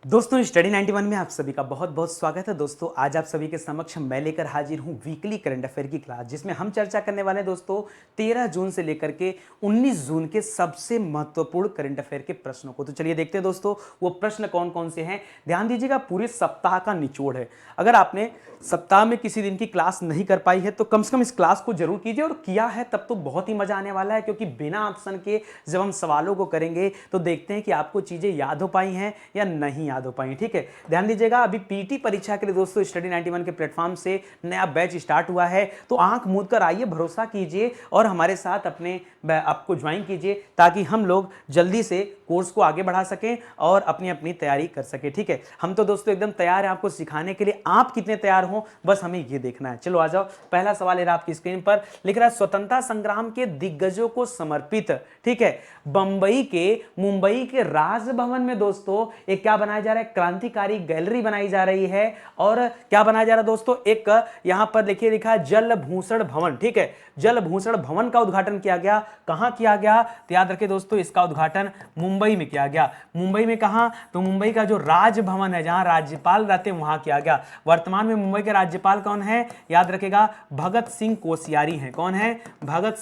दोस्तों स्टडी 91 में आप सभी का बहुत बहुत स्वागत है। दोस्तों आज आप सभी के समक्ष मैं लेकर हाजिर हूं वीकली करंट अफेयर की क्लास, जिसमें हम चर्चा करने वाले हैं दोस्तों 13 जून से लेकर के 19 जून के सबसे महत्वपूर्ण करंट अफेयर के प्रश्नों को। तो चलिए देखते हैं दोस्तों वो प्रश्न कौन कौन से हैं। ध्यान दीजिएगा, पूरे सप्ताह का निचोड़ है। अगर आपने सप्ताह में किसी दिन की क्लास नहीं कर पाई है तो कम से कम इस क्लास को जरूर कीजिए, और किया है तब तो बहुत ही मजा आने वाला है, क्योंकि बिना ऑप्शन के जब हम सवालों को करेंगे तो देखते हैं कि आपको चीजें याद हो पाई हैं या नहीं याद हो पाई। ठीक है, ध्यान दीजिएगा, अभी पीटी परीक्षा के लिए दोस्तों स्टडी 91 के प्लेटफॉर्म से नया बैच स्टार्ट हुआ है, तो आंख मूंद कर आइए, भरोसा कीजिए और हमारे साथ अपने आपको ज्वाइन कीजिए, ताकि हम लोग जल्दी से कोर्स को आगे बढ़ा सकें और अपनी अपनी तैयारी कर सकें। ठीक है, हम तो दोस्तों एकदम तैयार हैं आपको सिखाने के लिए। आप कितने तैयार हो बस हमें ये देखना है। चलो आ जाओ, पहला सवाल है आपकी स्क्रीन पर, लिख रहा है स्वतंत्रता संग्राम के दिग्गजों को समर्पित, ठीक है, मुंबई के राजभवन में दोस्तों एक क्या बनाया जा रहा है, क्रांतिकारी गैलरी बनाई जा रही है। और क्या बनाया जा रहा है दोस्तों, एक यहां पर देखिए लिखा है जल भूषण भवन। ठीक है, जल भूषण भवन का उद्घाटन किया गया। कहां किया गया तो याद रखिए दोस्तों, इसका उद्घाटन मुंबई में किया गया। मुंबई में कहां तो मुंबई का जो राजभवन है जहां राज्यपाल रहते हैं वहां किया गया। वर्तमान में मुंबई के राज्यपाल कौन है, याद रखेगा भगत सिंह कोश्यारी हैं। कौन है, भगत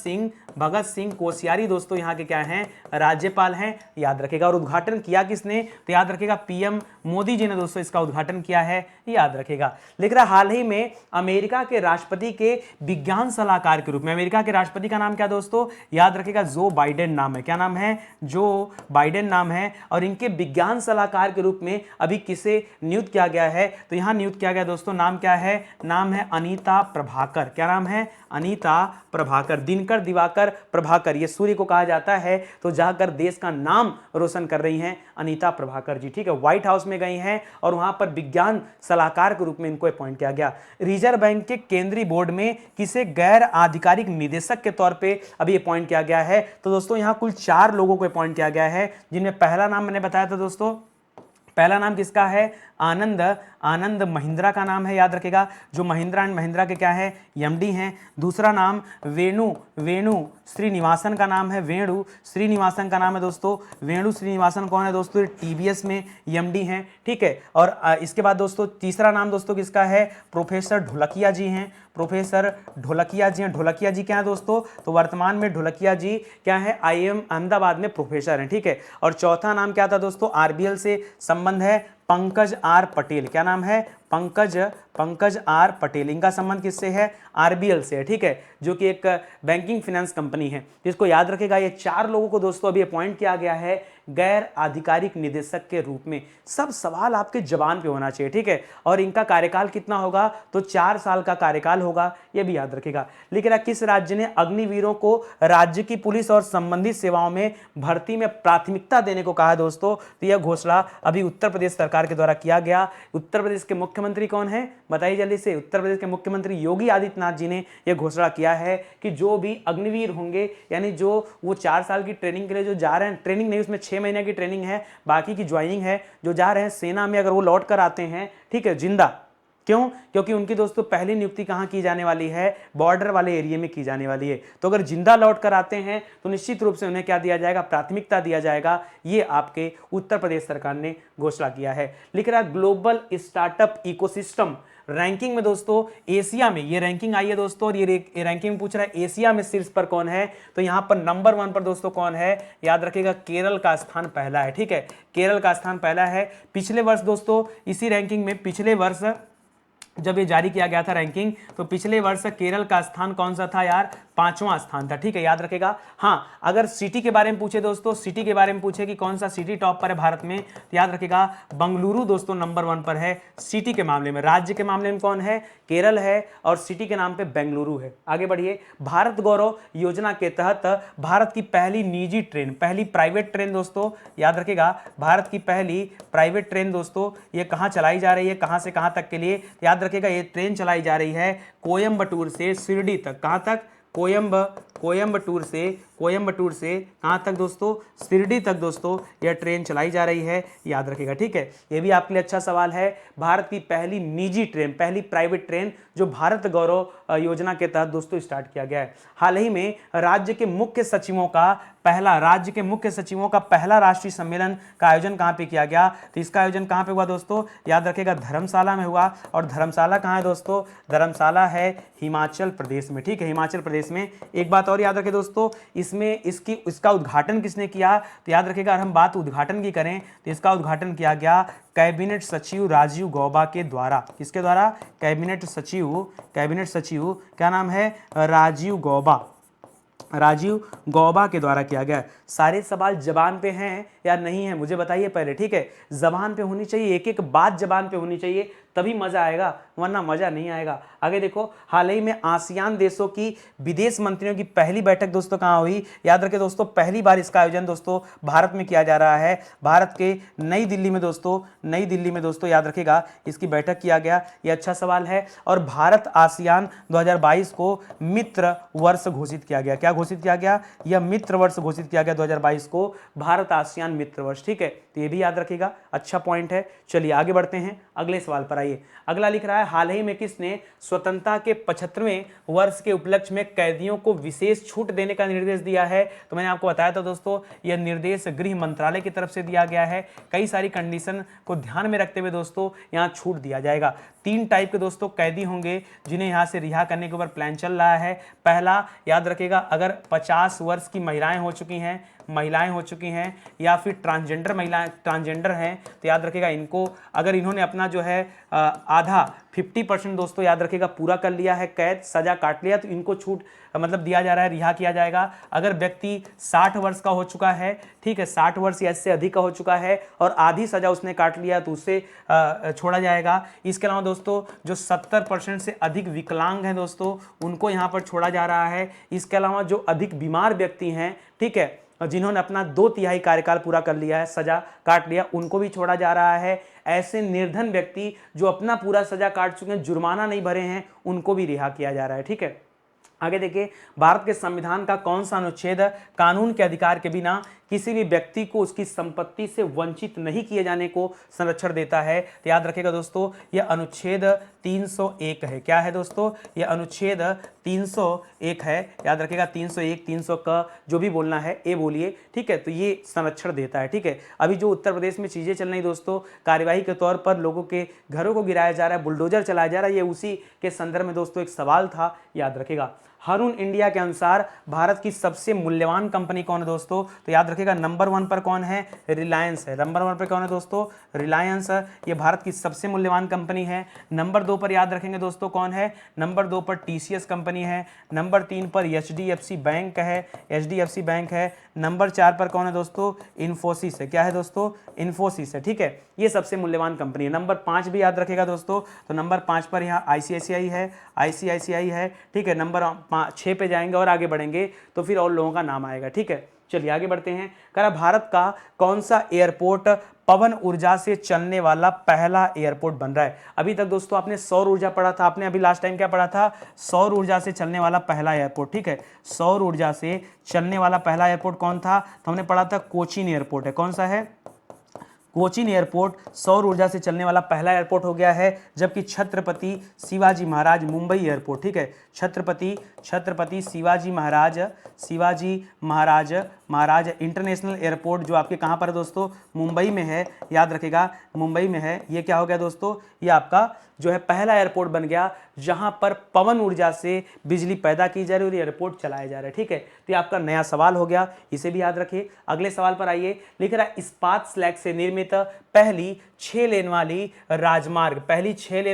सिंह कोश्यारी दोस्तों यहाँ के क्या हैं, राज्यपाल हैं, याद रखेगा। और उद्घाटन किया किसने तो याद रखेगा पीएम मोदी जी ने दोस्तों इसका उद्घाटन किया है, याद रखेगा। लिख रहा हाल ही में अमेरिका के राष्ट्रपति के विज्ञान सलाहकार के रूप में, अमेरिका के राष्ट्रपति का नाम क्या दोस्तों, याद रखेगा जो बाइडेन नाम है। क्या नाम है, जो बाइडेन नाम है। और इनके विज्ञान सलाहकार के रूप में अभी किसे नियुक्त किया गया है तो यहां नियुक्त किया गया दोस्तों, नाम क्या है, नाम है अनीता प्रभाकर। क्या नाम है, अनीता प्रभाकर, दिनकर दिवाकर प्रभाकर, ये सूर्य को कहा जाता है, तो जाकर देश का नाम रोशन कर रही हैं अनीता प्रभाकर जी। ठीक है, व्हाइट हाउस में गई हैं और वहां पर विज्ञान सलाहकार के रूप में इनको अपॉइंट किया गया। रिजर्व बैंक के केंद्रीय बोर्ड में किसे गैर आधिकारिक निदेशक के तौर पे अभी अपॉइंट किया गया है तो दोस्तों यहां कुल 4 लोगों को अपॉइंट किया गया है, जिनमें पहला नाम मैंने बताया था दोस्तों, पहला नाम किसका है, आनंद महिंद्रा का नाम है, याद रखेगा, जो महिंद्रा एंड महिंद्रा के क्या है, एमडी हैं। दूसरा नाम वेणु श्रीनिवासन का नाम है, वेणु श्रीनिवासन का नाम है दोस्तों। वेणु श्रीनिवासन कौन है दोस्तों, टीवीएस में एमडी हैं। ठीक है, और इसके बाद दोस्तों तीसरा नाम दोस्तों किसका है, प्रोफेसर ढोलकिया जी हैं, प्रोफेसर ढोलकिया जी हैं। ढोलकिया जी क्या है दोस्तों, तो वर्तमान में ढोलकिया जी क्या है, आईआईएम अहमदाबाद में प्रोफेसर हैं। ठीक है, और चौथा नाम क्या था दोस्तों, आरबीएल से संबंध है, पंकज आर पटेल। क्या नाम है, पंकज आर पटेल, इनका संबंध किससे है, आरबीएल से है। ठीक है, जो कि एक बैंकिंग फाइनेंस कंपनी है, जिसको याद रखेगा। ये 4 लोगों को दोस्तों अभी अपॉइंट किया गया है गैर आधिकारिक निदेशक के रूप में। सब सवाल आपके जबान पे होना चाहिए। ठीक है, और इनका कार्यकाल कितना होगा तो 4 साल का कार्यकाल होगा, ये भी याद रखेगा। लिख रहा किस राज्य ने अग्निवीरों को राज्य की पुलिस और संबंधित सेवाओं में भर्ती में प्राथमिकता देने को कहा है दोस्तों, तो यह घोषणा अभी उत्तर प्रदेश सरकार के द्वारा किया गया। उत्तर प्रदेश के मुख्यमंत्री कौन है बताइए जल्दी से, उत्तर प्रदेश के मुख्यमंत्री योगी आदित्यनाथ जी ने यह घोषणा किया है कि जो भी अग्निवीर होंगे, यानी जो वो 4 साल की ट्रेनिंग के लिए जो जा रहे हैं, ट्रेनिंग नहीं उसमें 6 महीने की ट्रेनिंग है, बाकी की ज्वाइनिंग है, जो जा रहे हैं सेना में, अगर वो लौट कर आते हैं, ठीक है, जिंदा, क्यों, क्योंकि उनकी दोस्तों पहली नियुक्ति कहां की जाने वाली है, बॉर्डर वाले एरिया में की जाने वाली है। तो अगर जिंदा लौट कर आते हैं तो निश्चित रूप से उन्हें क्या दिया जाएगा, प्राथमिकता दिया जाएगा। ये आपके उत्तर प्रदेश सरकार ने घोषणा किया है। लिख रहा ग्लोबल स्टार्टअप इकोसिस्टम रैंकिंग में दोस्तों एशिया में ये रैंकिंग आई है दोस्तों, और ये रैंकिंग पूछ रहा है एशिया में शीर्ष पर कौन है, तो यहां पर नंबर 1 पर दोस्तों कौन है, याद रखिएगा केरल का स्थान पहला है। ठीक है, केरल का स्थान पहला है। पिछले वर्ष दोस्तों इसी रैंकिंग में, पिछले वर्ष जब ये जारी किया गया था रैंकिंग, तो पिछले वर्ष केरल का स्थान कौन सा था यार, 5वां स्थान था। ठीक है, याद रखेगा। हाँ, अगर सिटी के बारे में पूछे दोस्तों, सिटी के बारे में पूछे कि कौन सा सिटी टॉप पर है भारत में, तो याद रखेगा बंगलुरु दोस्तों नंबर 1 पर है सिटी के मामले में। राज्य के मामले में कौन है, केरल है, और सिटी के नाम पे बेंगलुरु है। आगे बढ़िए, भारत गौरव योजना के तहत भारत की पहली निजी ट्रेन, पहली प्राइवेट ट्रेन दोस्तों, याद रखेगा, भारत की पहली प्राइवेट ट्रेन दोस्तों, ये कहां चलाई जा रही है, कहां से कहां तक के लिए, याद रखेगा ये ट्रेन चलाई जा रही है कोयंबटूर से शिरडी तक। कहां तक, कोयंबटूर से कोयम्बटूर से कहाँ तक दोस्तों, शिरडी तक दोस्तों यह ट्रेन चलाई जा रही है, याद रखिएगा, ठीक है। ये भी आपके लिए अच्छा सवाल है। भारत की पहली निजी ट्रेन, पहली प्राइवेट ट्रेन जो भारत गौरव योजना के तहत दोस्तों स्टार्ट किया गया है। हाल ही में राज्य के मुख्य सचिवों का पहला राष्ट्रीय सम्मेलन का आयोजन कहां पे किया गया, तो इसका आयोजन कहां पे हुआ दोस्तों, याद रखिएगा धर्मशाला में हुआ। और धर्मशाला कहां है दोस्तों, धर्मशाला है हिमाचल प्रदेश में, ठीक है, हिमाचल प्रदेश में। एक बात और याद रखें दोस्तों, इसका उद्घाटन किसने किया, तो याद रखिएगा अगर हम बात उद्घाटन की करें तो इसका उद्घाटन किया गया कैबिनेट सचिव राजीव गौबा के द्वारा। किसके द्वारा, कैबिनेट सचिव क्या नाम है, राजीव गौबा के द्वारा किया गया। सारे सवाल जबान पे हैं या नहीं है मुझे बताइए पहले, ठीक है। जबान पे होनी चाहिए, एक एक बात जबान पे होनी चाहिए, तभी मजा आएगा, वरना मजा नहीं आएगा। आगे देखो, हाल ही में आसियान देशों की विदेश मंत्रियों की पहली बैठक दोस्तों कहां हुई, याद रखें दोस्तों, पहली बार इसका आयोजन दोस्तों भारत में किया जा रहा है। भारत के नई दिल्ली में दोस्तों याद रखेगा इसकी बैठक किया गया। यह अच्छा सवाल है। और भारत आसियान 2022 को मित्र वर्ष घोषित किया गया। क्या घोषित किया गया, यह मित्र वर्ष घोषित किया गया 2022 को, भारत आसियान मित्र वर्ष, ठीक है। तो ये भी याद रखिएगा, अच्छा पॉइंट है। चलिए आगे बढ़ते हैं, अगले सवाल पर आइए। अगला लिख रहा है, हाल ही में किसने स्वतंत्रता के 75वें वर्ष के उपलक्ष्य में कैदियों को विशेष छूट देने का निर्देश दिया है, तो मैंने आपको बताया था दोस्तों, यह निर्देश गृह मंत्रालय की तरफ से दिया गया है। कई सारी कंडीशन को ध्यान में रखते हुए दोस्तों यहाँ छूट दिया जाएगा। 3 टाइप के दोस्तों कैदी होंगे जिन्हें यहाँ से रिहा करने के ऊपर प्लान चल रहा है। पहला याद रखिएगा, अगर 50 वर्ष की महिलाएं हो चुकी हैं या फिर ट्रांसजेंडर हैं, तो याद रखिएगा इनको, अगर इन्होंने अपना जो है आधा 50% दोस्तों याद रखिएगा पूरा कर लिया है, कैद सजा काट लिया, तो इनको छूट मतलब दिया जा रहा है, रिहा किया जाएगा। अगर व्यक्ति 60 वर्ष का हो चुका है, ठीक है, 60 वर्ष या इससे अधिक का हो चुका है और आधी सजा उसने काट लिया तो उसे छोड़ा जाएगा। इसके अलावा दोस्तों जो 70% से अधिक विकलांग हैं दोस्तों, उनको यहाँ पर छोड़ा जा रहा है। इसके अलावा जो अधिक बीमार व्यक्ति हैं, ठीक है, जिन्होंने अपना 2/3 कार्यकाल पूरा कर लिया है, सजा काट लिया, उनको भी छोड़ा जा रहा है। ऐसे निर्धन व्यक्ति जो अपना पूरा सजा काट चुके हैं, जुर्माना नहीं भरे हैं, उनको भी रिहा किया जा रहा है, ठीक है। आगे देखिए, भारत के संविधान का कौन सा अनुच्छेद कानून के अधिकार के बिना किसी भी व्यक्ति को उसकी संपत्ति से वंचित नहीं किए जाने को संरक्षण देता है, तो याद रखिएगा दोस्तों यह अनुच्छेद 301 है। क्या है दोस्तों, यह अनुच्छेद 301 है, याद रखिएगा 301 300 का जो भी बोलना है ए बोलिए, ठीक है। तो ये संरक्षण देता है, ठीक है। अभी जो उत्तर प्रदेश में चीजें चल रही दोस्तों, कार्यवाही के तौर पर लोगों के घरों को गिराया जा रहा है, बुलडोजर चलाया जा रहा है, ये उसी के संदर्भ में दोस्तों एक सवाल था, याद रखिएगा। हरूण इंडिया के अनुसार भारत की सबसे मूल्यवान कंपनी कौन है दोस्तों, तो याद रखिएगा नंबर 1 पर कौन है, रिलायंस है। नंबर 1 पर कौन है दोस्तों, रिलायंस, ये भारत की सबसे मूल्यवान कंपनी है। नंबर 2 पर याद रखेंगे दोस्तों कौन है, नंबर 2 पर टीसीएस कंपनी है। नंबर 3 पर एचडीएफसी बैंक है। नंबर 4 पर कौन है दोस्तों, इन्फोसिस है। क्या है दोस्तों, इन्फोसिस है, ठीक है। ये सबसे मूल्यवान कंपनी है। नंबर 5 भी याद रखेगा दोस्तों, तो नंबर 5 पर यहाँ आईसीआईसीआई है, ठीक है। नंबर 6 पे जाएंगे और आगे बढ़ेंगे तो फिर और लोगों का नाम आएगा, ठीक है। चलिए आगे बढ़ते हैं। कह भारत का कौन सा एयरपोर्ट पवन ऊर्जा से चलने वाला पहला एयरपोर्ट बन रहा है। अभी तक दोस्तों आपने सौर ऊर्जा पढ़ा था, आपने अभी लास्ट टाइम क्या पढ़ा था, सौर ऊर्जा से चलने वाला पहला एयरपोर्ट, ठीक है। सौर ऊर्जा से चलने वाला पहला एयरपोर्ट कौन था, तो हमने पढ़ा था कोचीन एयरपोर्ट है। कौन सा है, कोचीन एयरपोर्ट सौर ऊर्जा से चलने वाला पहला एयरपोर्ट हो गया है। जबकि छत्रपति शिवाजी महाराज मुंबई एयरपोर्ट, ठीक है, छत्रपति शिवाजी महाराज इंटरनेशनल एयरपोर्ट जो आपके कहाँ पर है दोस्तों, मुंबई में है, याद रखिएगा मुंबई में है। ये क्या हो गया दोस्तों, ये आपका जो है पहला एयरपोर्ट बन गया जहां पर पवन ऊर्जा से बिजली पैदा की जा रही है और एयरपोर्ट चलाया जा रहा है, ठीक है। तो ये आपका नया सवाल हो गया, इसे भी याद रखिए। अगले सवाल पर आइए, लिख रहा है इस्पात स्लैग से निर्मित पहली 6 लेन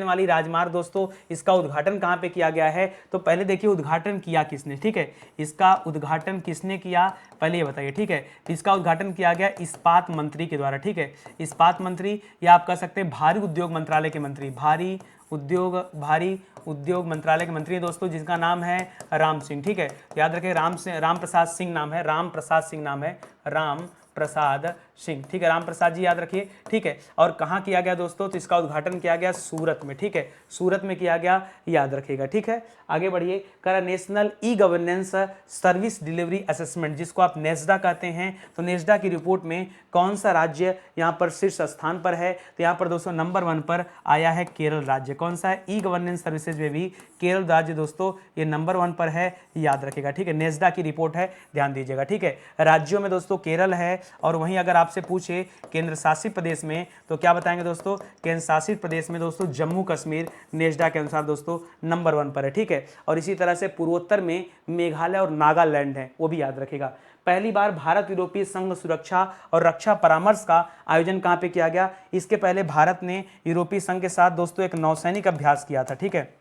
वाली राजमार्ग दोस्तों, इसका उद्घाटन कहां पे किया गया है, तो पहले देखिए उद्घाटन किया किसने, ठीक है। इसका उद्घाटन किसने किया पहले ये बताइए, ठीक है। तो इसका उद्घाटन किया गया इस्पात मंत्री के द्वारा, ठीक है। इस्पात मंत्री या आप कह सकते हैं भारी उद्योग मंत्रालय के मंत्री, भारी उद्योग मंत्रालय के मंत्री दोस्तों, जिसका नाम है राम सिंह, ठीक है। याद रखें राम प्रसाद सिंह नाम है, राम प्रसाद सिंह, ठीक है, राम प्रसाद जी याद रखिए, ठीक है। और कहाँ किया गया दोस्तों, तो इसका उद्घाटन किया गया सूरत में, ठीक है, सूरत में किया गया, याद रखिएगा, ठीक है। आगे बढ़िए, करा national e governance service delivery assessment, जिसको आप नेस्डा कहते हैं, तो नेस्डा की रिपोर्ट में कौन सा राज्य यहाँ पर शीर्ष स्थान पर है, तो यहाँ पर दोस्तों नंबर 1 पर आया है केरल राज्य। कौन सा है, ई गवर्नेंस सर्विसेज में भी केरल राज्य दोस्तों ये नंबर 1 पर है, याद रखिएगा, ठीक है, नेस्डा की रिपोर्ट है, ध्यान दीजिएगा, ठीक है। राज्यों में दोस्तों केरल है, और वहीं अगर आपसे पूछे केंद्र शासित प्रदेश में तो क्या बताएंगे दोस्तों, केंद्र शासित प्रदेश में दोस्तों जम्मू कश्मीर नेस्डा के अनुसार दोस्तों नंबर 1 पर है, ठीक है। और इसी तरह से पूर्वोत्तर में मेघालय और नागालैंड है, वो भी याद रखिएगा। पहली बार भारत यूरोपीय संघ सुरक्षा और रक्षा परामर्श का आयोजन कहां पे किया गया, इसके पहले भारत ने यूरोपीय संघ के साथ दोस्तों एक नौसैनिक अभ्यास किया था, ठीक है,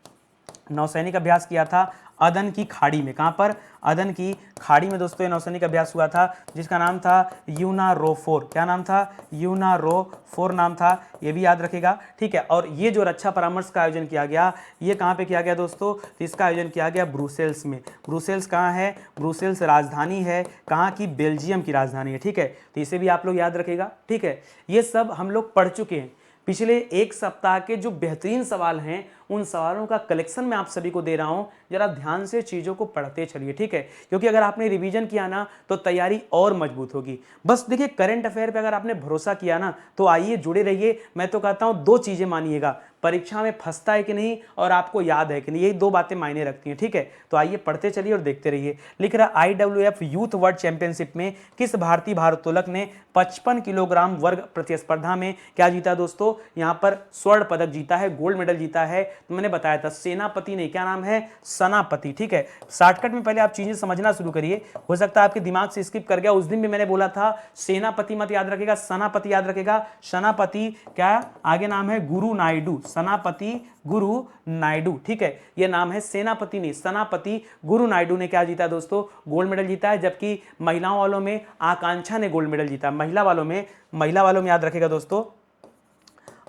नौसैनिक अभ्यास किया था अदन की खाड़ी में। कहां पर, अदन की खाड़ी में दोस्तों ये नौसैनिक अभ्यास हुआ था, जिसका नाम था यूनारो-4। क्या नाम था, यूनारो-4 नाम था, ये भी याद रखेगा, ठीक है। और ये जो रक्षा परामर्श का आयोजन किया गया, ये कहाँ पे किया गया दोस्तों, तो इसका आयोजन किया गया ब्रुसेल्स में। ब्रुसेल्स कहाँ है, ब्रुसेल्स राजधानी है, कहाँ की, बेल्जियम की राजधानी है, ठीक है, तो इसे भी आप लोग याद रखेगा, ठीक है। ये सब हम लोग पढ़ चुके हैं। पिछले एक सप्ताह के जो बेहतरीन सवाल हैं, उन सवालों का कलेक्शन मैं आप सभी को दे रहा हूं, जरा ध्यान से चीज़ों को पढ़ते चलिए, ठीक है, क्योंकि अगर आपने रिवीजन किया ना तो तैयारी और मजबूत होगी। बस देखिए, करंट अफेयर पे अगर आपने भरोसा किया ना तो आइए जुड़े रहिए। मैं तो कहता हूं 2 चीज़ें मानिएगा, परीक्षा में फंसता है कि नहीं और आपको याद है कि नहीं, यही 2 बातें मायने रखती हैं, ठीक है। तो आइए पढ़ते चलिए और देखते रहिए। लिख रहा IWF यूथ वर्ल्ड चैंपियनशिप में किस भारतीय भारोत्तोलक ने 55 किलोग्राम वर्ग प्रतिस्पर्धा में क्या जीता दोस्तों, यहाँ पर स्वर्ण पदक जीता है, गोल्ड मेडल जीता है। तो मैंने बताया था सेनापति नहीं, क्या नाम है, सनापति, ठीक है। शॉर्टकट में पहले आप चीजें समझना शुरू करिए, हो सकता है आपके दिमाग से स्किप कर गया। उस दिन भी मैंने बोला था सेनापति मत याद रखेगा, सनापति याद रखेगा। सनापति क्या आगे नाम है, गुरु नायडू, सनापति गुरु नायडू, ठीक है, ये नाम है, सेनापति नहीं, सनापति गुरु नायडू ने क्या जीता दोस्तों, गोल्ड मेडल जीता है। जबकि महिलाओं वालों में आकांक्षा ने गोल्ड मेडल जीता, महिला वालों में याद रखेगा दोस्तों,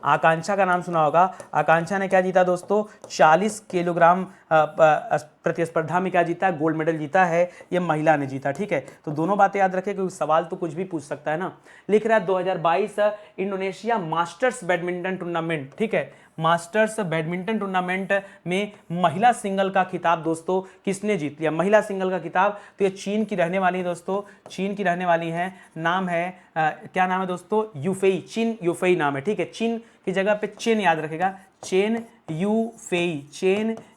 आकांक्षा का नाम सुना होगा। आकांक्षा ने क्या जीता दोस्तों, 40 किलोग्राम प्रतिस्पर्धा में क्या जीता है, गोल्ड मेडल जीता है, ये महिला ने जीता, ठीक है। तो दोनों बातें याद रखें, क्योंकि सवाल तो कुछ भी पूछ सकता है ना। लिख रहा है 2022 इंडोनेशिया मास्टर्स बैडमिंटन टूर्नामेंट, ठीक है, मास्टर्स बैडमिंटन टूर्नामेंट में महिला सिंगल का खिताब दोस्तों किसने जीत लिया, महिला सिंगल का खिताब, तो ये चीन की रहने वाली है दोस्तों, चीन की रहने वाली है, नाम है क्या नाम है दोस्तों, यूफेई, चीन यूफेई नाम है, ठीक है, चीन की जगह पे चेन याद रखेगा, चेन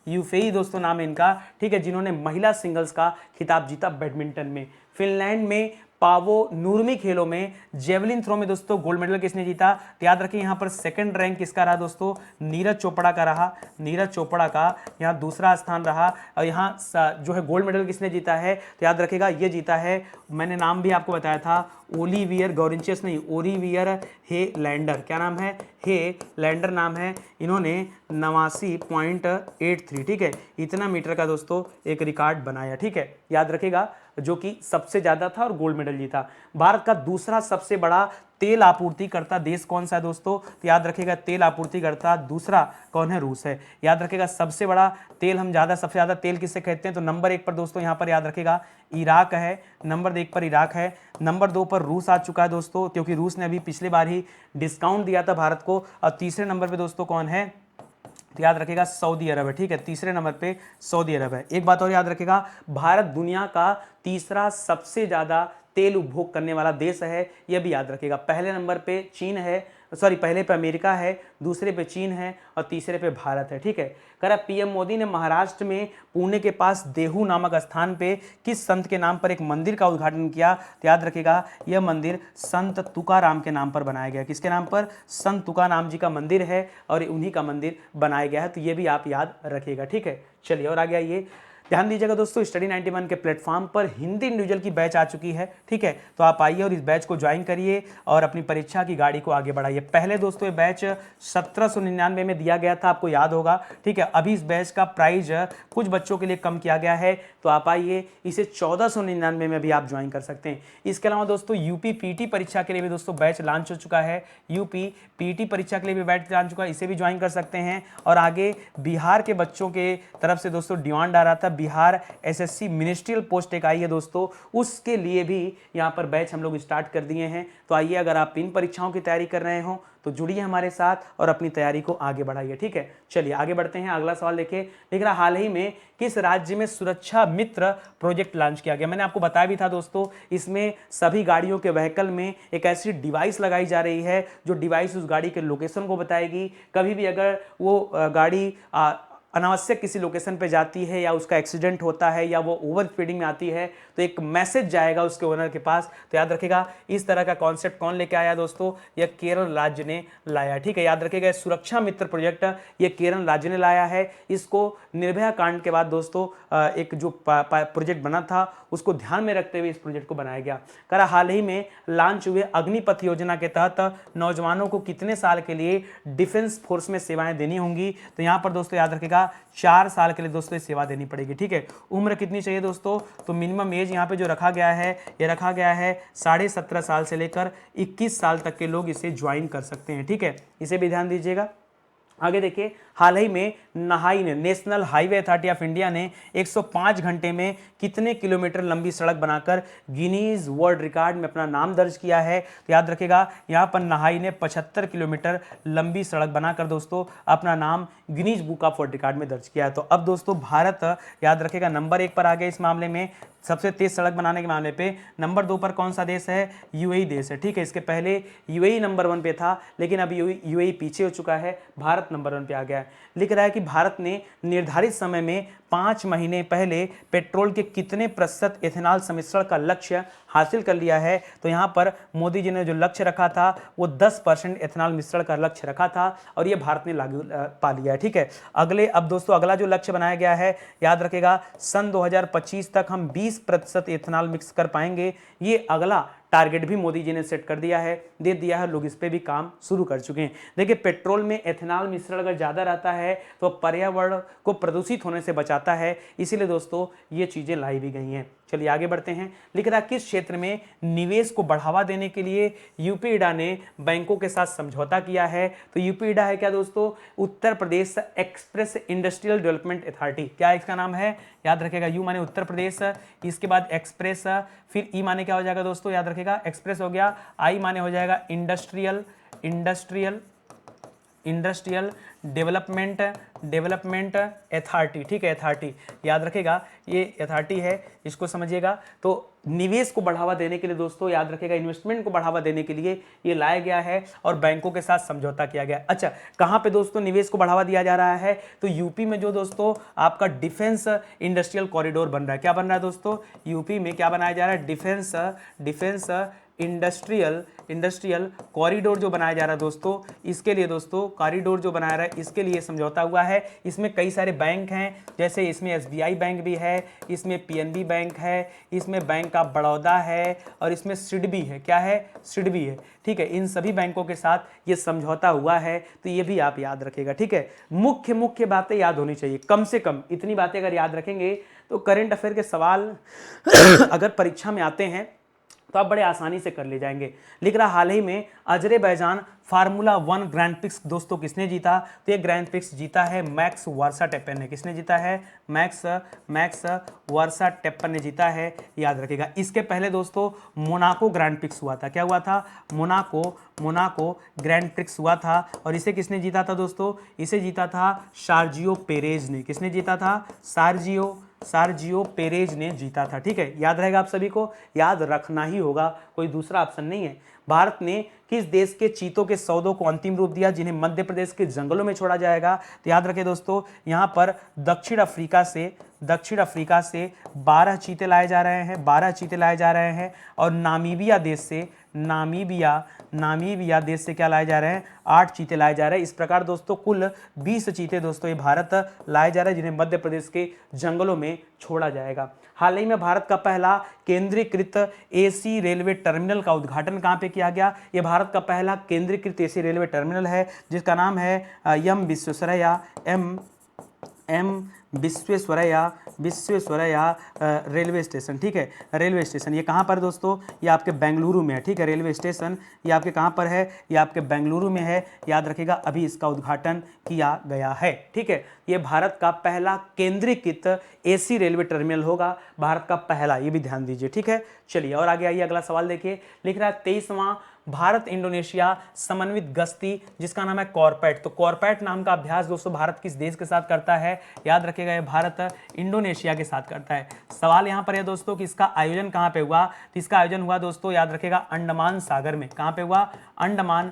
यूफेई दोस्तों नाम है इनका, ठीक है, जिन्होंने महिला सिंगल्स का खिताब जीता बैडमिंटन में। फिनलैंड में पावो नूर्मी खेलों में जेवलिन थ्रो में दोस्तों गोल्ड मेडल किसने जीता, तो याद रखिए यहाँ पर सेकंड रैंक किसका रहा दोस्तों, नीरज चोपड़ा का रहा, नीरज चोपड़ा का यहाँ दूसरा स्थान रहा। और यहाँ जो है गोल्ड मेडल किसने जीता है, तो याद रखिएगा ये जीता है, मैंने नाम भी आपको बताया था, ओलिवियर गॉरिंचियस नहीं, ओलिवियर हे लैंडर, क्या नाम है, हे लैंडर नाम है। इन्होंने 89.83, ठीक है, इतना मीटर का दोस्तों एक रिकॉर्ड बनाया, ठीक है, याद रखिएगा, जो कि सबसे ज्यादा था और गोल्ड मेडल जीता। भारत का दूसरा सबसे बड़ा तेल आपूर्तिकर्ता देश कौन सा है दोस्तों, तो याद रखिएगा तेल आपूर्तिकर्ता दूसरा कौन है, रूस है। याद रखिएगा सबसे बड़ा तेल हम सबसे ज्यादा तेल किससे खरीदते हैं, तो नंबर 1 पर दोस्तों यहाँ पर याद रखिएगा इराक है, नंबर 1 पर इराक है, नंबर 2 पर रूस आ चुका है दोस्तों, क्योंकि रूस ने अभी पिछले बार ही डिस्काउंट दिया था भारत को। और तीसरे नंबर पर दोस्तों कौन है, तो याद रखेगा सऊदी अरब है, ठीक है, तीसरे नंबर पे सऊदी अरब है। एक बात और याद रखेगा, भारत दुनिया का तीसरा सबसे ज्यादा तेल उपभोग करने वाला देश है, यह भी याद रखेगा। पहले नंबर पे चीन है, पहले पे अमेरिका है, दूसरे पे चीन है और तीसरे पे भारत है, ठीक है। करा पीएम मोदी ने महाराष्ट्र में पुणे के पास देहू नामक स्थान पे किस संत के नाम पर एक मंदिर का उद्घाटन किया, तो याद रखेगा यह मंदिर संत तुकाराम के नाम पर बनाया गया। किसके नाम पर, संत तुकाराम जी का मंदिर है और उन्हीं का मंदिर बनाया गया है, तो ये भी आप याद रखिएगा, ठीक है। चलिए और आगे आइए, ध्यान दीजिएगा दोस्तों, स्टडी 91 के प्लेटफॉर्म पर हिंदी इंडिविजुअल की बैच आ चुकी है, ठीक है, तो आप आइए और इस बैच को ज्वाइन करिए और अपनी परीक्षा की गाड़ी को आगे बढ़ाइए। पहले दोस्तों ये बैच 1799 में दिया गया था, आपको याद होगा, ठीक है। अभी इस बैच का प्राइस कुछ बच्चों के लिए कम किया गया है, तो आप आइए, इसे 1499 में भी आप ज्वाइन कर सकते हैं। इसके अलावा दोस्तों यूपी पीटी परीक्षा के लिए भी दोस्तों बैच लॉन्च हो चुका है, यूपी पीटी परीक्षा के लिए भी बैच लॉन्च चुका है, इसे भी ज्वाइन कर सकते हैं। और आगे बिहार के बच्चों के तरफ से दोस्तों डिमांड आ रहा था, बिहार एसएससी मिनिस्ट्रियल पोस्ट एक आई है दोस्तों, उसके लिए भी यहाँ पर बैच हम लोग स्टार्ट कर दिए हैं। तो आइए, अगर आप इन परीक्षाओं की तैयारी कर रहे हो तो जुड़िए हमारे साथ और अपनी तैयारी को आगे बढ़ाइए। ठीक है, चलिए आगे बढ़ते हैं। अगला सवाल देखिए, लिख रहा हाल ही में किस राज्य में सुरक्षा मित्र प्रोजेक्ट लॉन्च किया गया। मैंने आपको बताया भी था दोस्तों, इसमें सभी गाड़ियों के व्हीकल में एक ऐसी डिवाइस लगाई जा रही है जो डिवाइस उस गाड़ी के लोकेशन को बताएगी। कभी भी अगर वो गाड़ी अनावश्यक किसी लोकेशन पे जाती है या उसका एक्सीडेंट होता है या वो ओवर स्पीडिंग में आती है तो एक मैसेज जाएगा उसके ओनर के पास। तो याद रखिएगा, इस तरह का कॉन्सेप्ट कौन लेके आया दोस्तों, यह केरल राज्य ने लाया। ठीक है, याद रखिएगा, सुरक्षा मित्र प्रोजेक्ट ये केरल राज्य ने लाया है। इसको निर्भया कांड के बाद दोस्तों एक जो प्रोजेक्ट बना था उसको ध्यान में रखते हुए इस प्रोजेक्ट को बनाया गया। करा हाल ही में लॉन्च हुए अग्निपथ योजना के तहत नौजवानों को कितने साल के लिए डिफेंस फोर्स में सेवाएं देनी होंगी। तो यहाँ पर दोस्तों याद रखिएगा 4 साल के लिए दोस्तों सेवा देनी पड़ेगी। ठीक है, उम्र कितनी चाहिए दोस्तों, तो मिनिमम एज यहाँ पे जो रखा गया है, ये रखा गया है 17.5 साल से लेकर 21 साल तक के लोग इसे ज्वाइन कर सकते हैं। ठीक है, इसे भी ध्यान दीजिएगा। आगे देखिए, हाल ही में नहाई ने, national highway authority of India ने 105 घंटे में कितने किलोमीटर लंबी सड़क बनाकर गिनीज वर्ल्ड रिकॉर्ड में अपना नाम दर्ज किया है। तो याद रखिएगा, यहाँ पर नहाई ने 75 किलोमीटर लंबी सड़क बनाकर दोस्तों अपना नाम Guinness book of world record में दर्ज किया है। तो अब दोस्तों भारत याद रखिएगा नंबर 1 पर आ गया इस मामले में, सबसे तेज सड़क बनाने के मामले पे। नंबर 2 पर कौन सा देश है, यूएई देश है। ठीक है, इसके पहले यूएई नंबर 1 पे था, लेकिन अब यूएई पीछे हो चुका है, भारत नंबर 1 पे आ गया है। लिख रहा है कि भारत ने निर्धारित समय में 5 महीने पहले पेट्रोल के कितने प्रतिशत एथेनॉल सम्मिश्रण का लक्ष्य हासिल कर लिया है। तो यहाँ पर मोदी जी ने जो लक्ष्य रखा था वो 10% एथेनॉल मिश्रण का लक्ष्य रखा था और ये भारत ने लागू पा लिया है। ठीक है, अब दोस्तों अगला जो लक्ष्य बनाया गया है, याद रखिएगा, सन 2025 तक हम 20% एथेनॉल मिक्स कर पाएंगे। ये अगला टारगेट भी मोदी जी ने सेट कर दिया है, दे दिया है, लोग इस पे भी काम शुरू कर चुके हैं। देखिए, पेट्रोल में एथेनॉल मिश्रण अगर ज़्यादा रहता है तो पर्यावरण को प्रदूषित होने से बचाता है, इसीलिए दोस्तों ये चीज़ें लाई भी गई हैं। चलिए आगे बढ़ते हैं। लिख रहा किस क्षेत्र में निवेश को बढ़ावा देने के लिए यूपीईडा ने बैंकों के साथ समझौता किया है। तो यूपीईडा है क्या दोस्तों, Uttar Pradesh express industrial development authority. क्या इसका नाम है, याद रखेगा, यू माने उत्तर प्रदेश, इसके बाद एक्सप्रेस, फिर ई माने क्या हो जाएगा दोस्तों, याद रखेगा, एक्सप्रेस हो गया, आई माने हो जाएगा इंडस्ट्रियल डेवलपमेंट अथॉरिटी। ठीक है, अथॉरिटी याद रखेगा, ये अथॉरिटी है, इसको समझिएगा। तो निवेश को बढ़ावा देने के लिए दोस्तों याद रखेगा, इन्वेस्टमेंट को बढ़ावा देने के लिए ये लाया गया है और बैंकों के साथ समझौता किया गया। अच्छा, कहाँ पे दोस्तों निवेश को बढ़ावा दिया जा रहा है, तो यूपी में जो दोस्तों आपका डिफेंस इंडस्ट्रियल कॉरिडोर बन रहा है। क्या बन रहा है दोस्तों, यूपी में क्या बनाया जा रहा है, डिफेंस इंडस्ट्रियल कॉरिडोर जो बनाया जा रहा है दोस्तों, इसके लिए दोस्तों कॉरिडोर जो बनाया रहा है इसके लिए समझौता हुआ है। इसमें कई सारे बैंक हैं, जैसे इसमें एसबीआई बैंक भी है, इसमें पीएनबी बैंक है, इसमें बैंक ऑफ बड़ौदा है और इसमें सिडबी है। क्या है, सिडबी है। ठीक है, इन सभी बैंकों के साथ ये समझौता हुआ है, तो ये भी आप याद रखेगा। ठीक है, मुख्य बातें याद होनी चाहिए, कम से कम इतनी बातें अगर याद रखेंगे तो करंट अफेयर के सवाल अगर परीक्षा में आते हैं तो आप बड़े आसानी से कर ले जाएंगे। लिख रहा हाल ही में अजरबैजान फार्मूला 1 ग्रैंड प्रिक्स दोस्तों किसने जीता, तो ये ग्रैंड प्रिक्स जीता है मैक्स वर्स्टैपेन ने। किसने जीता है, मैक्स वर्स्टैपेन ने जीता है, याद रखिएगा। इसके पहले दोस्तों मोनाको ग्रैंड प्रिक्स हुआ था। क्या हुआ था, मोनाको ग्रैंड प्रिक्स हुआ था और इसे किसने जीता था दोस्तों, इसे जीता था सार्जियो पेरेज ने। किसने जीता था, सार्जियो पेरेज ने जीता था। ठीक है, याद रहेगा, आप सभी को याद रखना ही होगा, कोई दूसरा ऑप्शन नहीं है। भारत ने किस देश के चीतों के सौदों को अंतिम रूप दिया जिन्हें मध्य प्रदेश के जंगलों में छोड़ा जाएगा। तो याद रखें दोस्तों, यहाँ पर दक्षिण अफ्रीका से 12 चीते लाए जा रहे हैं और नामीबिया देश से क्या लाए जा रहे हैं, 8 चीते लाए जा रहे हैं। इस प्रकार दोस्तों कुल 20 चीते दोस्तों ये भारत लाए जा रहे हैं जिन्हें मध्य प्रदेश के जंगलों में छोड़ा जाएगा। हाल ही में भारत का पहला केंद्रीकृत एसी रेलवे टर्मिनल का उद्घाटन कहाँ पे किया गया, ये भारत का पहला केंद्रीकृत एसी रेलवे टर्मिनल है जिसका नाम है M Visvesvaraya Visvesvaraya railway station, ठीक है, रेलवे स्टेशन ये कहाँ पर दोस्तों, ये आपके बेंगलुरु में है, ठीक है, रेलवे स्टेशन ये आपके कहाँ पर है, ये आपके बेंगलुरु में है, याद रखिएगा, अभी इसका उद्घाटन किया गया है, ठीक है। ये भारत का पहला केंद्रीकृत एसी रेलवे टर्मिनल होगा, भारत का पहला, ये भी ध्यान दीजिए, ठीक है। चलिए और आगे आइए, अगला सवाल देखिए, लिख रहा है 23वां भारत इंडोनेशिया समन्वित गश्ती जिसका नाम है कॉर्पेट। तो कॉर्पेट नाम का अभ्यास दोस्तों भारत किस देश के साथ करता है, याद रखिएगा, ये भारत इंडोनेशिया के साथ करता है। सवाल यहाँ पर है दोस्तों कि इसका आयोजन कहाँ पे हुआ, तो इसका आयोजन हुआ दोस्तों, याद रखिएगा, अंडमान सागर में। कहाँ पे हुआ, अंडमान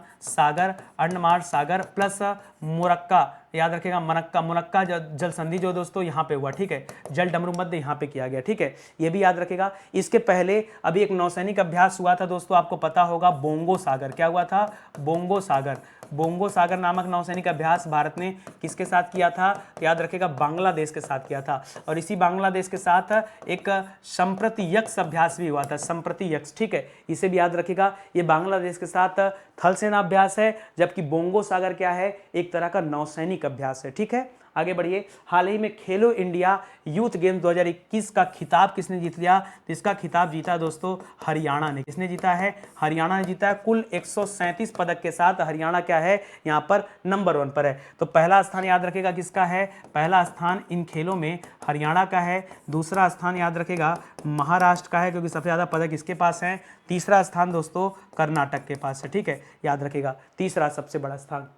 सागर प्लस मोरक्का, याद रखिएगा, मुनक्का जल संधि जो दोस्तों यहाँ पे हुआ, ठीक है, जल डमरू मध्य यहाँ पे किया गया, ठीक है, ये भी याद रखिएगा। इसके पहले अभी एक नौसैनिक अभ्यास हुआ था दोस्तों, आपको पता होगा, बोंगो सागर। क्या हुआ था, बोंगो सागर नामक नौसैनिक अभ्यास भारत ने किसके साथ किया था, तो याद रखिएगा, बांग्लादेश के साथ किया था। और इसी बांग्लादेश के साथ एक संप्रति यक्ष अभ्यास भी हुआ था, संप्रति यक्ष, ठीक है, इसे भी याद रखिएगा। ये बांग्लादेश के साथ थल सेना अभ्यास है, जबकि बोंगो सागर क्या है, एक तरह का नौसैनिक अभ्यास है, ठीक है। आगे बढ़िए, हाल ही में खेलो इंडिया यूथ गेम्स 2021 का खिताब किसने जीत लिया, तो इसका खिताब जीता दोस्तों हरियाणा ने। किसने जीता है, हरियाणा ने जीता है। कुल 137 पदक के साथ हरियाणा क्या है, यहाँ पर नंबर 1 पर है। तो पहला स्थान याद रखेगा किसका है, पहला स्थान इन खेलों में हरियाणा का है। दूसरा स्थान याद रखेगा महाराष्ट्र का है, क्योंकि सबसे ज़्यादा पदक इसके पास हैं। तीसरा स्थान दोस्तों कर्नाटक के पास है, ठीक है, याद रखेगा, तीसरा सबसे बड़ा स्थान।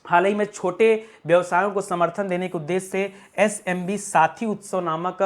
हाल ही में छोटे व्यवसायों को समर्थन देने के उद्देश्य से SMB साथी उत्सव नामक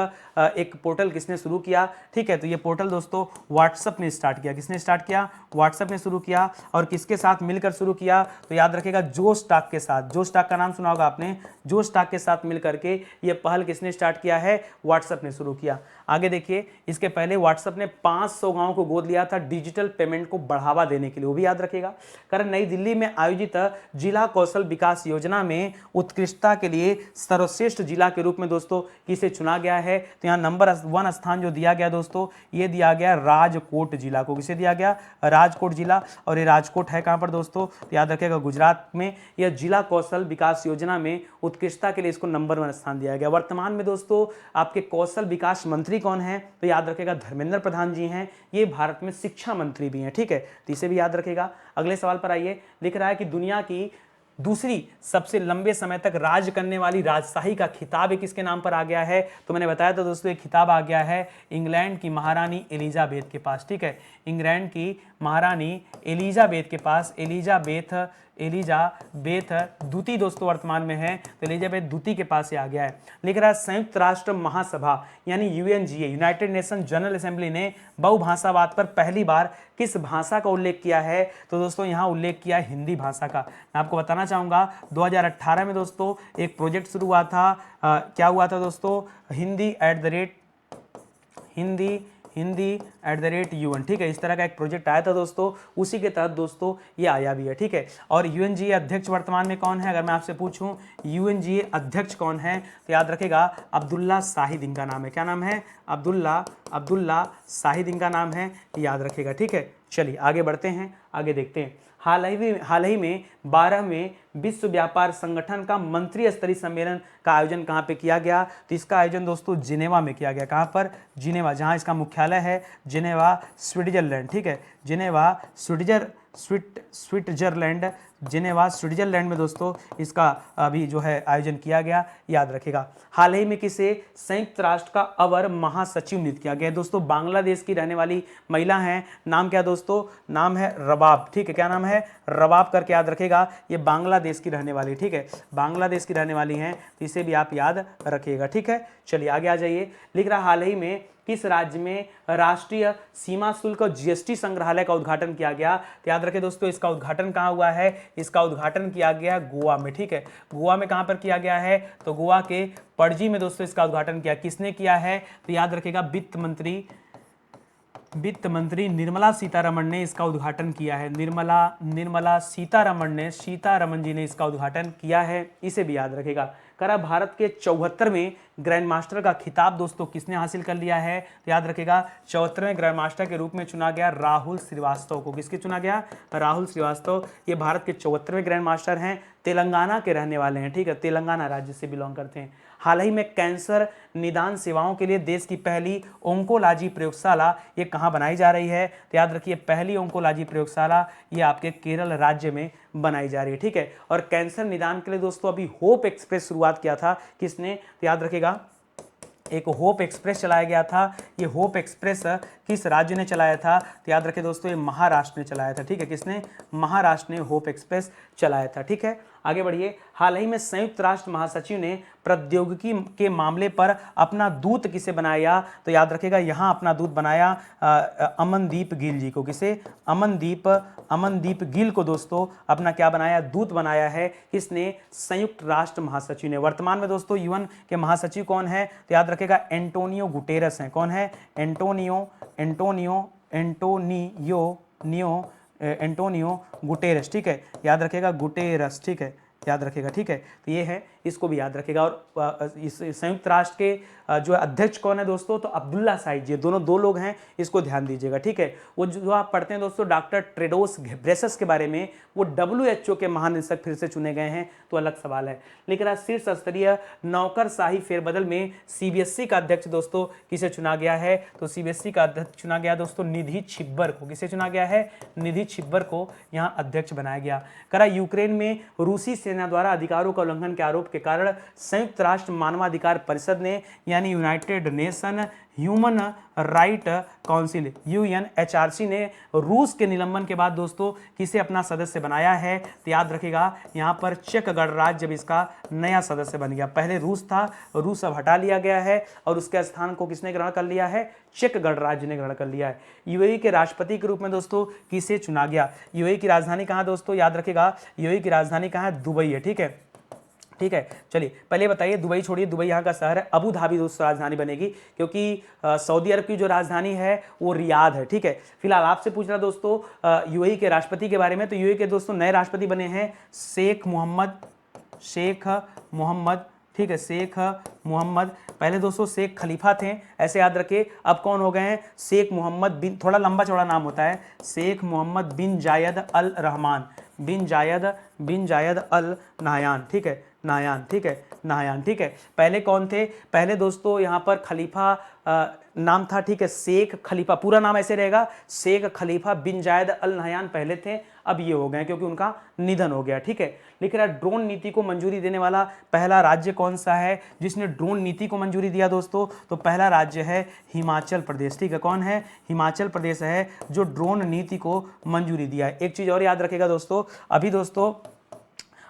एक पोर्टल किसने शुरू किया, ठीक है, तो ये पोर्टल दोस्तों व्हाट्सएप ने स्टार्ट किया। किसने स्टार्ट किया, व्हाट्सएप ने शुरू किया। और किसके साथ मिलकर शुरू किया, तो याद रखेगा जोस्टाक के साथ। जोस्टाक का नाम सुना होगा आपने, जोस्टाक के साथ मिलकर के ये पहल किसने स्टार्ट किया है, व्हाट्सएप ने शुरू किया। आगे देखिए, इसके पहले व्हाट्सएप ने 500 गाँव को गोद लिया था डिजिटल पेमेंट को बढ़ावा देने के लिए, वो भी याद रखेगा। कारण नई दिल्ली में आयोजित जिला कौशल विकास योजना में उत्कृष्टता के लिए सर्वश्रेष्ठ जिला के रूप में दोस्तों किसे चुना गया है, तो यहाँ नंबर 1 स्थान जो दिया गया दोस्तों, ये दिया गया राजकोट जिला को। किसे दिया गया, राजकोट जिला। और ये राजकोट है कहाँ पर दोस्तों, तो याद रखिएगा गुजरात में। यह जिला कौशल विकास योजना में उत्कृष्टता के लिए इसको नंबर 1 स्थान दिया गया। वर्तमान में दोस्तों आपके कौशल विकास मंत्री कौन है, तो याद रखिएगा धर्मेंद्र प्रधान जी हैं। ये भारत में शिक्षा मंत्री भी हैं, ठीक है, तो इसे भी याद रखिएगा। अगले सवाल पर आइए, लिख रहा है कि दुनिया की दूसरी सबसे लंबे समय तक राज करने वाली राजशाही का खिताब किसके नाम पर आ गया है, तो मैंने बताया था दोस्तों, ये खिताब आ गया है इंग्लैंड की महारानी एलिजाबेथ के पास, ठीक है, इंग्लैंड की महारानी एलिजाबेथ के पास। एलिजाबेथ द्वितीय दोस्तों वर्तमान में है, तो एलिजाबेथ द्वितीय के पास ये आ गया है। लिख रहा है संयुक्त राष्ट्र महासभा यानी UNGA, United nation general assembly ने बहुभाषावाद पर पहली बार किस भाषा का उल्लेख किया है, तो दोस्तों यहाँ उल्लेख किया है हिंदी भाषा का। मैं आपको बताना चाहूँगा 2018 में दोस्तों एक प्रोजेक्ट शुरू हुआ था, क्या हुआ था दोस्तों, Hindi at the rate UN, ठीक है, इस तरह का एक प्रोजेक्ट आया था दोस्तों, उसी के तहत दोस्तों ये आया भी है, ठीक है। और UNGA अध्यक्ष वर्तमान में कौन है, अगर मैं आपसे पूछूं UNGA अध्यक्ष कौन है, तो याद रखेगा अब्दुल्ला शाहिद इनका नाम है। क्या नाम है, अब्दुल्ला शाहिद इनका नाम है, याद रखेगा, ठीक है। चलिए आगे बढ़ते हैं, आगे देखते हैं। हाल ही में 12वें विश्व व्यापार संगठन का मंत्री स्तरीय सम्मेलन का आयोजन कहाँ पे किया गया, तो इसका आयोजन दोस्तों जिनेवा में किया गया। कहाँ पर, जिनेवा, जहाँ इसका मुख्यालय है जिनेवा स्विट्जरलैंड, ठीक है, जिनेवा स्विट्जरलैंड में दोस्तों इसका अभी जो है आयोजन किया गया, याद रखेगा। हाल ही में किसे संयुक्त राष्ट्र का अवर महासचिव नियुक्त किया गया दोस्तों, बांग्लादेश की रहने वाली महिला हैं, नाम क्या दोस्तों, नाम है रबाब, ठीक है, क्या नाम है, रबाब करके याद रखेगा। ये बांग्लादेश की रहने वाली, ठीक है, बांग्लादेश की रहने वाली हैं, तो इसे भी आप याद रखिएगा, ठीक है। चलिए आगे आ जाइए, लिख रहा हाल ही में किस राज्य में राष्ट्रीय सीमा शुल्क और GST संग्रहालय का उद्घाटन किया गया, तो याद रखें दोस्तों इसका उद्घाटन कहाँ हुआ है, इसका उद्घाटन किया गया गोवा में, ठीक है, गोवा में कहाँ पर किया गया है, तो गोवा के पणजी में दोस्तों इसका उद्घाटन किया। किसने किया है, तो याद रखेगा वित्त मंत्री निर्मला सीतारमण ने इसका उद्घाटन किया है। निर्मला सीतारमण जी ने इसका उद्घाटन किया है, इसे भी याद रखेगा। करा भारत के 74वें ग्रैंड मास्टर का खिताब दोस्तों किसने हासिल कर लिया है, तो याद रखेगा 74वें ग्रैंड मास्टर के रूप में चुना गया राहुल श्रीवास्तव को। किसके चुना गया, राहुल श्रीवास्तव। ये भारत के 74वें ग्रैंड मास्टर हैं, तेलंगाना के रहने वाले हैं, ठीक है, तेलंगाना राज्य से बिलोंग करते हैं। हाल ही में कैंसर निदान सेवाओं के लिए देश की पहली ओंकोलॉजी प्रयोगशाला ये कहाँ बनाई जा रही है? तो याद रखिए पहली ओंकोलॉजी प्रयोगशाला ये आपके केरल राज्य में बनाई जा रही है, ठीक है। और कैंसर निदान के लिए दोस्तों अभी होप एक्सप्रेस शुरुआत किया था किसने? तो याद रखिएगा एक होप एक्सप्रेस चलाया गया था। ये होप एक्सप्रेस किस राज्य ने चलाया था? तो याद रखिए दोस्तों ये महाराष्ट्र ने चलाया था, ठीक है। किसने? महाराष्ट्र ने होप एक्सप्रेस चलाया था, ठीक है। आगे बढ़िए। हाल ही में संयुक्त राष्ट्र महासचिव ने प्रौद्योगिकी के मामले पर अपना दूत किसे बनाया? तो याद रखिएगा यहाँ अपना दूत बनाया अमनदीप गिल जी को। किसे? अमनदीप गिल को दोस्तों अपना क्या बनाया? दूत बनाया है। किसने? संयुक्त राष्ट्र महासचिव ने। वर्तमान में दोस्तों यूएन के महासचिव कौन है? तो याद रखिएगा एंटोनियो गुटेरस हैं। कौन है? एंटोनियो गुटेरस, ठीक है। याद रखिएगा गुटेरस, ठीक है, याद रखिएगा, ठीक है। तो ये है, इसको भी याद रखिएगा। और इस संयुक्त राष्ट्र के जो अध्यक्ष कौन है दोस्तों? तो अब्दुल्ला साहिद जी, दोनों दो लोग हैं, इसको ध्यान दीजिएगा, ठीक है। वो जो आप पढ़ते हैं दोस्तों डॉक्टर टेड्रोस घेब्रेयेसस के बारे में, वो WHO के महानिदेशक फिर से चुने गए हैं, तो अलग सवाल है। लेकिन आज शीर्ष स्तरीय नौकरशाही फेरबदल में CBSE का अध्यक्ष दोस्तों किसे चुना गया है? तो CBSE का अध्यक्ष चुना गया दोस्तों निधि छिब्बर को। किसे चुना गया है? निधि छिब्बर को यहाँ अध्यक्ष बनाया गया। करा यूक्रेन में रूसी सेना द्वारा अधिकारों का उल्लंघन के आरोप के कारण संयुक्त राष्ट्र मानवाधिकार परिषद ने यानी United nation human right council UNHRC ने रूस के निलंबन के बाद दोस्तों किसे अपना सदस्य बनाया है? तो याद रखिएगा यहाँ पर चेक गणराज्य जब इसका नया सदस्य बन गया। पहले रूस था, रूस अब हटा लिया गया है और उसके स्थान को किसने ग्रहण कर लिया है? चेक गणराज्य ने ग्रहण कर लिया है। UAE के राष्ट्रपति के रूप में दोस्तों किसे चुना गया? UAE की राजधानी कहाँ दोस्तों? याद रखिएगा UAE की राजधानी कहाँ है? दुबई है, ठीक है, ठीक है। चलिए पहले बताइए, दुबई छोड़िए, दुबई यहाँ का शहर है। अबू धाबी दोस्तों राजधानी बनेगी, क्योंकि सऊदी अरब की जो राजधानी है वो रियाद है, ठीक है। फिलहाल आपसे पूछ रहा दोस्तों UAE के राष्ट्रपति के बारे में। तो UAE के दोस्तों नए राष्ट्रपति बने हैं शेख मोहम्मद, ठीक है, शेख मोहम्मद। पहले दोस्तों शेख खलीफा थे, ऐसे याद रखिए। अब कौन हो गए हैं? शेख मोहम्मद बिन, थोड़ा लंबा चौड़ा नाम होता है, शेख मोहम्मद बिन जायद अल रहमान, बिन जायद अल नाहयान, ठीक है, नाहयान, ठीक है, नाहयान, ठीक है। पहले कौन थे? पहले दोस्तों यहाँ पर खलीफा नाम था, ठीक है, शेख खलीफा, पूरा नाम ऐसे रहेगा, शेख खलीफा बिन जायद अल नाहयान पहले थे, अब ये हो गए क्योंकि उनका निधन हो गया, ठीक है। लिख रहा है ड्रोन नीति को मंजूरी देने वाला पहला राज्य कौन सा है जिसने ड्रोन नीति को मंजूरी दिया दोस्तों? तो पहला राज्य है हिमाचल प्रदेश, ठीक है। कौन है? हिमाचल प्रदेश है जो ड्रोन नीति को मंजूरी दिया है। एक चीज और याद रखेगा दोस्तों,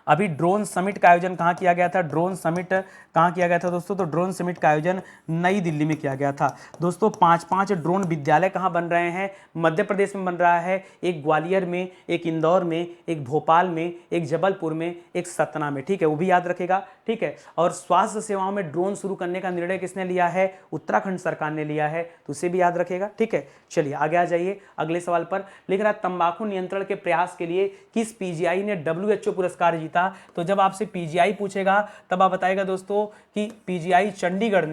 अभी ड्रोन समिट का आयोजन कहाँ किया गया था? ड्रोन समिट कहाँ किया गया था दोस्तों? तो ड्रोन समिट का आयोजन नई दिल्ली में किया गया था दोस्तों। 5 ड्रोन विद्यालय कहाँ बन रहे हैं? मध्य प्रदेश में बन रहा है, एक ग्वालियर में, एक इंदौर में, एक भोपाल में, एक जबलपुर में, एक सतना में, ठीक है, वो भी याद रखेगा, ठीक है। और स्वास्थ्य सेवाओं में ड्रोन शुरू करने का निर्णय किसने लिया है? उत्तराखंड सरकार ने लिया है, तो उसे भी याद रखेगा, ठीक है। चलिए आगे आ जाइए अगले सवाल पर। लिख रहा है तंबाकू नियंत्रण के प्रयास के लिए किस PGI ने WHO पुरस्कार जीता? तो जब आपसे PGI पूछेगा तब आप बताएगा दोस्तों कि PGI चंडीगढ़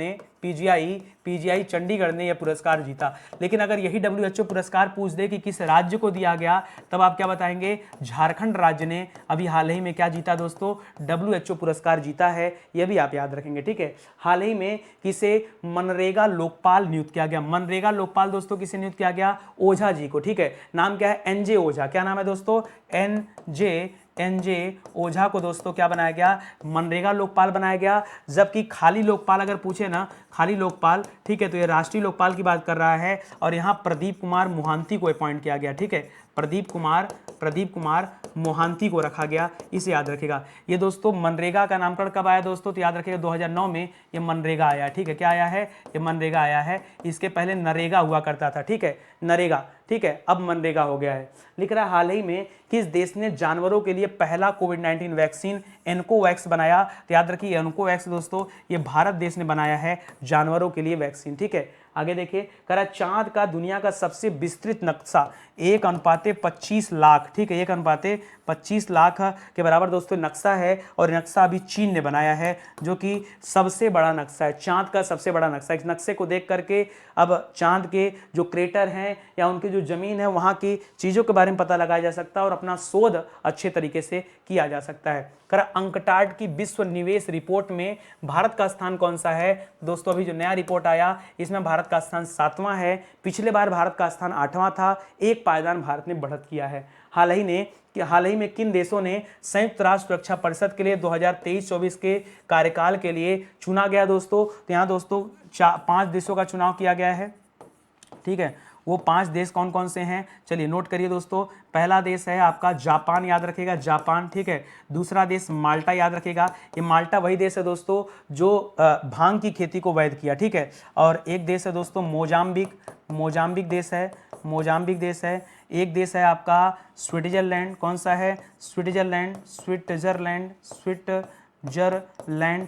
ने यह पुरस्कार जीता। लेकिन अगर यही WHO पुरस्कार पूछ दे कि किस राज्य को दिया गया, तब आप क्या बताएंगे? झारखंड राज्य ने अभी हाल ही में क्या जीता दोस्तों? WHO पुरस्कार जीता है, यह भी आप याद रखेंगे, ठीक है। हाल ही में किसे मनरेगा लोकपाल नियुक्त किया गया? मनरेगा लोकपाल दोस्तों किसे नियुक्त किया गया? ओझा जी को, ठीक है। नाम क्या है? NJ ओझा। क्या नाम है दोस्तों? NJ ओझा को दोस्तों क्या बनाया गया? मनरेगा लोकपाल बनाया गया। जबकि खाली लोकपाल अगर पूछे ना, खाली लोकपाल, ठीक है, तो ये राष्ट्रीय लोकपाल की बात कर रहा है और यहाँ प्रदीप कुमार मोहांती को अपॉइंट किया गया, ठीक है। प्रदीप कुमार मोहांती को रखा गया, इसे याद रखेगा। ये दोस्तों मनरेगा का नामकरण कब आया दोस्तों? तो याद रखिएगा 2009 में ये मनरेगा आया, ठीक है। क्या आया है? ये मनरेगा आया है। इसके पहले नरेगा हुआ करता था, ठीक है, नरेगा, ठीक है, अब मनरेगा हो गया है। लिख रहा है हाल ही में किस देश ने जानवरों के लिए पहला कोविड-19 वैक्सीन एनकोवैक्स बनाया? तो याद रखिए एनकोवैक्स दोस्तों ये भारत देश ने बनाया है जानवरों के लिए वैक्सीन, ठीक है। आगे देखिए, करा चांद का दुनिया का सबसे विस्तृत नक्शा 1:25 लाख, ठीक है, 1:25 लाख के बराबर दोस्तों नक्शा है, और नक्शा अभी चीन ने बनाया है, जो कि सबसे बड़ा नक्शा है, चांद का सबसे बड़ा नक्शा। इस नक्शे को देख करके अब चांद के जो क्रेटर हैं या उनकी जो जमीन है वहाँ की चीज़ों के बारे में पता लगाया जा सकता है और अपना शोध अच्छे तरीके से किया जा सकता है। करा अंकटाड की विश्व निवेश रिपोर्ट में भारत का स्थान कौन सा है? दोस्तों अभी जो नया रिपोर्ट आया इसमें भारत का स्थान 7वां है। पिछले बार भारत का स्थान 8वां था, एक पायदान भारत ने बढ़त किया है। हाल ही में किन देशों ने संयुक्त राष्ट्र सुरक्षा परिषद के लिए 2023-24 के कार्यकाल के लिए चुना गया दोस्तों? तो यहाँ दोस्तों 5 देशों का चुनाव किया गया है, ठीक है। वो 5 देश कौन कौन से हैं चलिए नोट करिए दोस्तों। पहला देश है आपका जापान, याद रखिएगा जापान, ठीक है। दूसरा देश माल्टा, याद रखिएगा ये माल्टा वही देश है दोस्तों जो भांग की खेती को वैध किया, ठीक है। और एक देश है दोस्तों मोजाम्बिक देश है, मोजाम्बिक देश है। एक देश है आपका स्विट्जरलैंड, कौन सा है? स्विट्जरलैंड,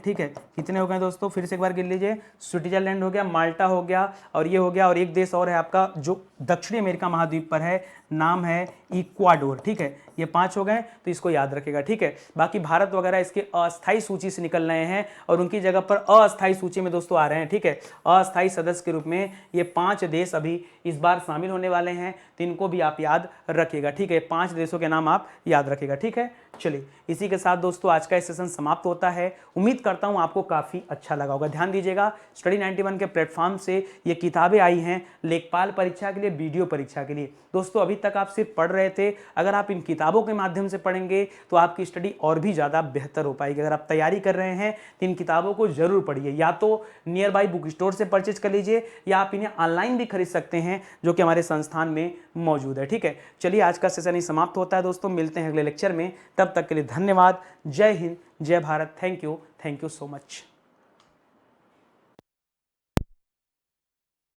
ठीक है। कितने हो गए दोस्तों? फिर से एक बार गिन लीजिए, स्विट्जरलैंड हो गया, माल्टा हो गया, और ये हो गया, और एक देश और है आपका जो दक्षिणी अमेरिका महाद्वीप पर है, नाम है इक्वाडोर, ठीक है। ये 5 हो गए, तो इसको याद रखेगा, ठीक है। बाकी भारत वगैरह इसके अस्थायी सूची से निकल रहे हैं और उनकी जगह पर अस्थायी सूची में दोस्तों आ रहे हैं, ठीक है। अस्थायी सदस्य के रूप में ये 5 देश अभी इस बार शामिल होने वाले हैं, तो इनको भी आप याद रखिएगा, ठीक है। 5 देशों के नाम आप याद रखिएगा, ठीक है। चलिए इसी के साथ दोस्तों आज का सेशन समाप्त होता है। उम्मीद करता हूं आपको काफ़ी अच्छा लगा होगा। ध्यान दीजिएगा, स्टडी 91 के प्लेटफॉर्म से ये किताबें आई हैं लेखपाल परीक्षा के लिए, वीडियो परीक्षा के लिए। दोस्तों अभी तक आप सिर्फ पढ़ रहे थे, अगर आप इन किताबों के माध्यम से पढ़ेंगे तो आपकी स्टडी और भी ज़्यादा बेहतर हो पाएगी। अगर आप तैयारी कर रहे हैं तो इन किताबों को जरूर पढ़िए, या तो नियर बाई बुक स्टोर से परचेज कर लीजिए या आप इन्हें ऑनलाइन भी खरीद सकते हैं, जो कि हमारे संस्थान में मौजूद है, ठीक है। चलिए आज का सेशन ही समाप्त होता है दोस्तों, मिलते हैं अगले लेक्चर में, तब तक के लिए धन्यवाद। जय हिंद, जय Bharat, thank you so much.